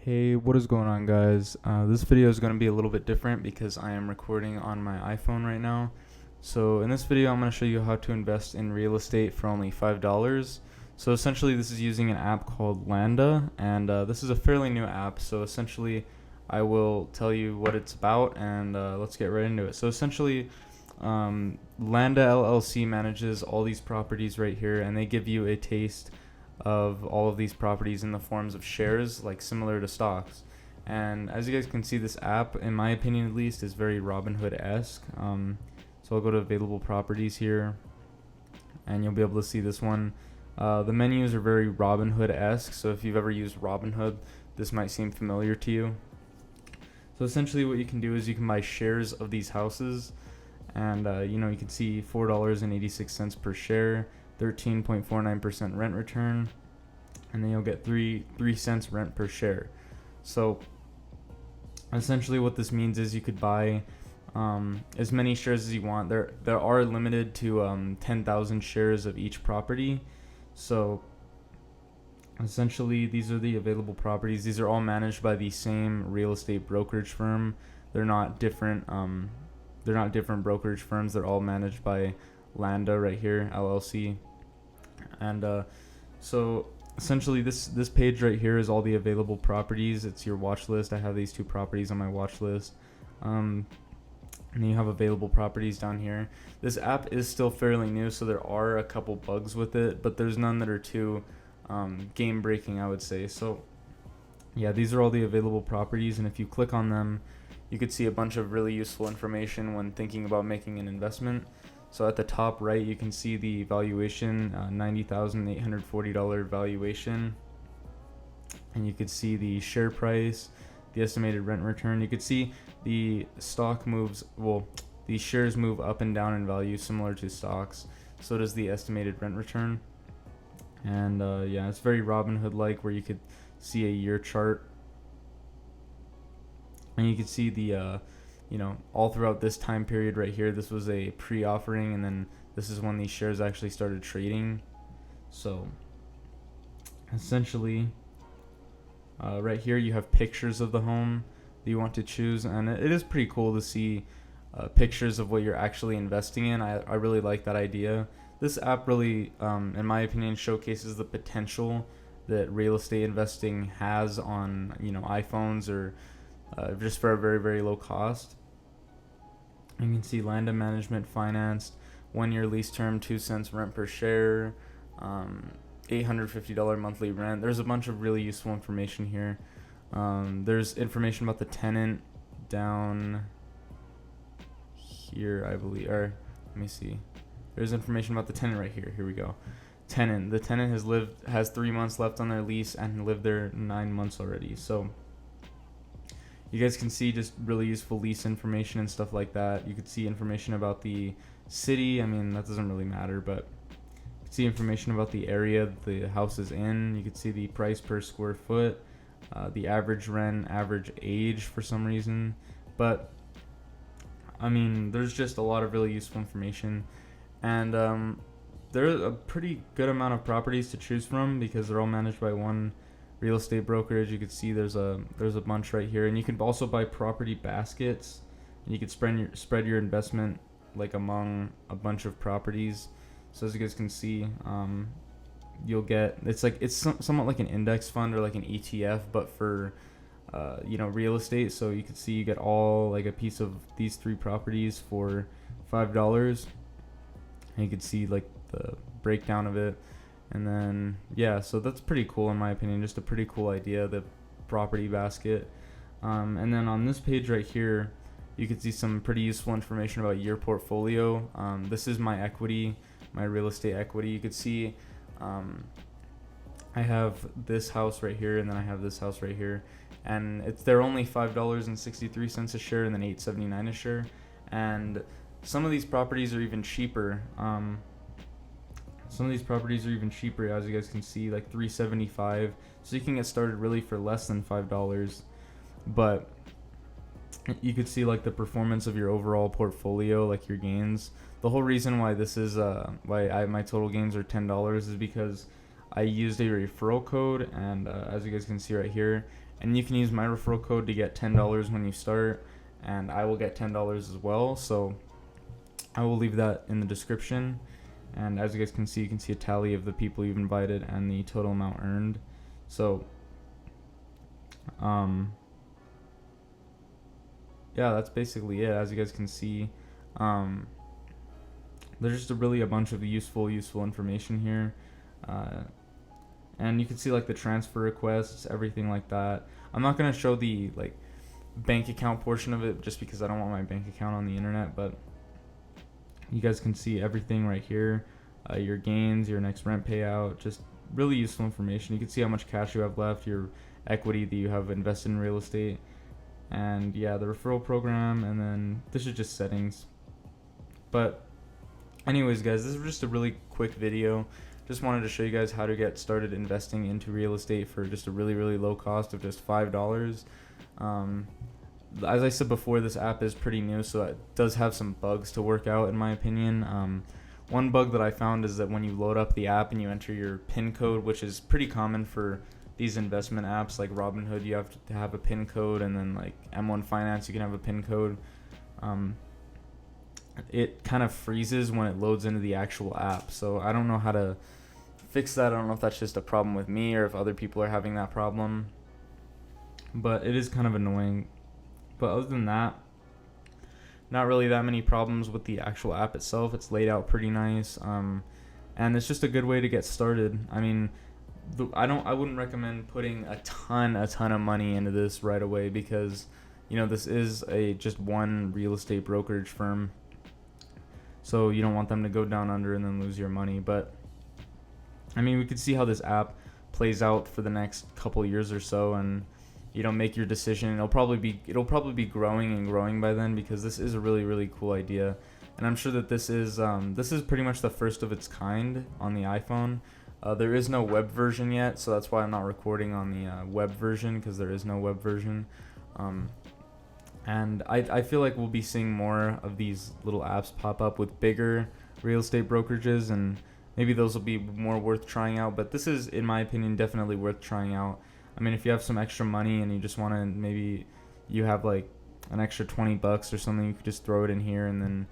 Hey, what is going on, guys? This video is going to be a little bit different because I am recording on my iPhone right now. So in this video, I'm going to show you how to invest in real estate for only $5. So essentially, this is using an app called LANDA, and this is a fairly new app. So essentially, I will tell you what it's about, and let's get right into it. So essentially, LANDA LLC manages all these properties right here, and they give you a taste of all of these properties in the forms of shares, like similar to stocks. And as you guys can see, this app, in my opinion at least, is very Robinhood-esque. So I'll go to available properties here, and you'll be able to see this one. The menus are very Robinhood-esque, so if you've ever used Robinhood, this might seem familiar to you. So essentially what you can do is you can buy shares of these houses, and you can see $4.86 per share, 13.49% rent return, and then you'll get 3 cents rent per share. So essentially what this means is you could buy as many shares as you want. There are limited to 10,000 shares of each property. So essentially these are the available properties. These are all managed by the same real estate brokerage firm. They're not different brokerage firms. They're all managed by LANDA right here, LLC. And so essentially this page right here is all the available properties. It's your watch list. I have these 2 properties on my watch list. And then you have available properties down here. This app is still fairly new, so there are a couple bugs with it, but there's none that are too game breaking, I would say. So yeah, these are all the available properties, and if you click on them, you could see a bunch of really useful information when thinking about making an investment. So at the top right, you can see the valuation, $90,840 valuation. And you could see the share price, the estimated rent return. You could see the stock moves, the shares move up and down in value similar to stocks. So does the estimated rent return. And yeah, it's very Robinhood-like, where you could see a year chart. And you can see the all throughout this time period right here, this was a pre-offering, and then this is when these shares actually started trading. So essentially right here you have pictures of the home that you want to choose, and it is pretty cool to see pictures of what you're actually investing in. I really like that idea. This app really, in my opinion, showcases the potential that real estate investing has on iPhones, or just for a very, very low cost. You can see LANDA management financed, 1-year lease term, 2 cents rent per share, $850 monthly rent. There's a bunch of really useful information here. There's information about the tenant down here, I believe. Or let me see. There's information about the tenant right here. Here we go. Tenant. The tenant has 3 months left on their lease and lived there 9 months already. So you guys can see just really useful lease information and stuff like that. You could see information about the city. I mean, that doesn't really matter, but you could see information about the area that the house is in. You could see the price per square foot, the average rent, average age for some reason. But I mean, there's just a lot of really useful information, and there's a pretty good amount of properties to choose from because they're all managed by one real estate brokerage. You can see there's a bunch right here, and you can also buy property baskets, and you can spread your investment like among a bunch of properties. So as you guys can see, you'll get, it's somewhat like an index fund or like an ETF, but for real estate. So you can see you get all like a piece of these 3 properties for $5, and you can see like the breakdown of it. And then, yeah, so that's pretty cool in my opinion. Just a pretty cool idea, the property basket. And then on this page right here, you can see some pretty useful information about your portfolio. This is my equity, my real estate equity. You could see I have this house right here, and then I have this house right here. And they're only $5.63 a share, and then $8.79 a share. And some of these properties are even cheaper. Some of these properties are even cheaper, as you guys can see, like $3.75. So you can get started really for less than $5. But you could see like the performance of your overall portfolio, like your gains. The whole reason why this is my total gains are $10 is because I used a referral code, and as you guys can see right here, and you can use my referral code to get $10 when you start, and I will get $10 as well. So I will leave that in the description. And as you guys can see, you can see a tally of the people you've invited and the total amount earned. So yeah, that's basically it. As you guys can see, there's just really a bunch of useful information here, and you can see like the transfer requests, everything like that. I'm not gonna show the like bank account portion of it just because I don't want my bank account on the internet, but you guys can see everything right here, your gains, your next rent payout, just really useful information. You can see how much cash you have left, your equity that you have invested in real estate, and yeah, the referral program, and then this is just settings. But anyways guys, this is just a really quick video. Just wanted to show you guys how to get started investing into real estate for just a really low cost of just $5. As I said before, this app is pretty new, so it does have some bugs to work out in my opinion. One bug that I found is that when you load up the app and you enter your PIN code, which is pretty common for these investment apps like Robinhood, you have to have a PIN code, and then like M1 Finance, you can have a PIN code. It kind of freezes when it loads into the actual app, so I don't know how to fix that. I don't know if that's just a problem with me or if other people are having that problem, but it is kind of annoying. But other than that, not really that many problems with the actual app itself. It's laid out pretty nice, and it's just a good way to get started. I mean, I wouldn't recommend putting a ton of money into this right away, because this is just one real estate brokerage firm, so you don't want them to go down under and then lose your money. But I mean, we could see how this app plays out for the next couple years or so, and make your decision. It'll probably be growing and growing by then, because this is a really cool idea, and I'm sure that this is pretty much the first of its kind on the iPhone. There is no web version yet, so that's why I'm not recording on the web version, because there is no web version. And I feel like we'll be seeing more of these little apps pop up with bigger real estate brokerages, and maybe those will be more worth trying out. But this is, in my opinion, definitely worth trying out. I mean, if you have some extra money and you just want to, maybe you have like an extra $20 or something, you could just throw it in here, and then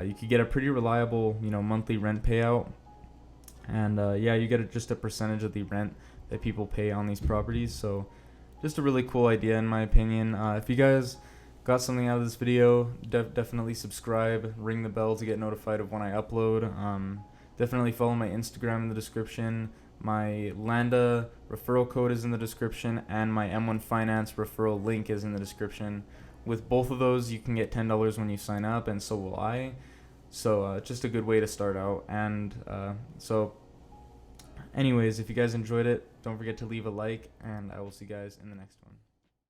you could get a pretty reliable, monthly rent payout. And yeah, you get just a percentage of the rent that people pay on these properties. So just a really cool idea, in my opinion. If you guys got something out of this video, definitely subscribe, ring the bell to get notified of when I upload. Definitely follow my Instagram in the description. My LANDA referral code is in the description, and my M1 Finance referral link is in the description. With both of those, you can get $10 when you sign up, and so will I. So just a good way to start out. And so anyways, if you guys enjoyed it, don't forget to leave a like, and I will see you guys in the next one.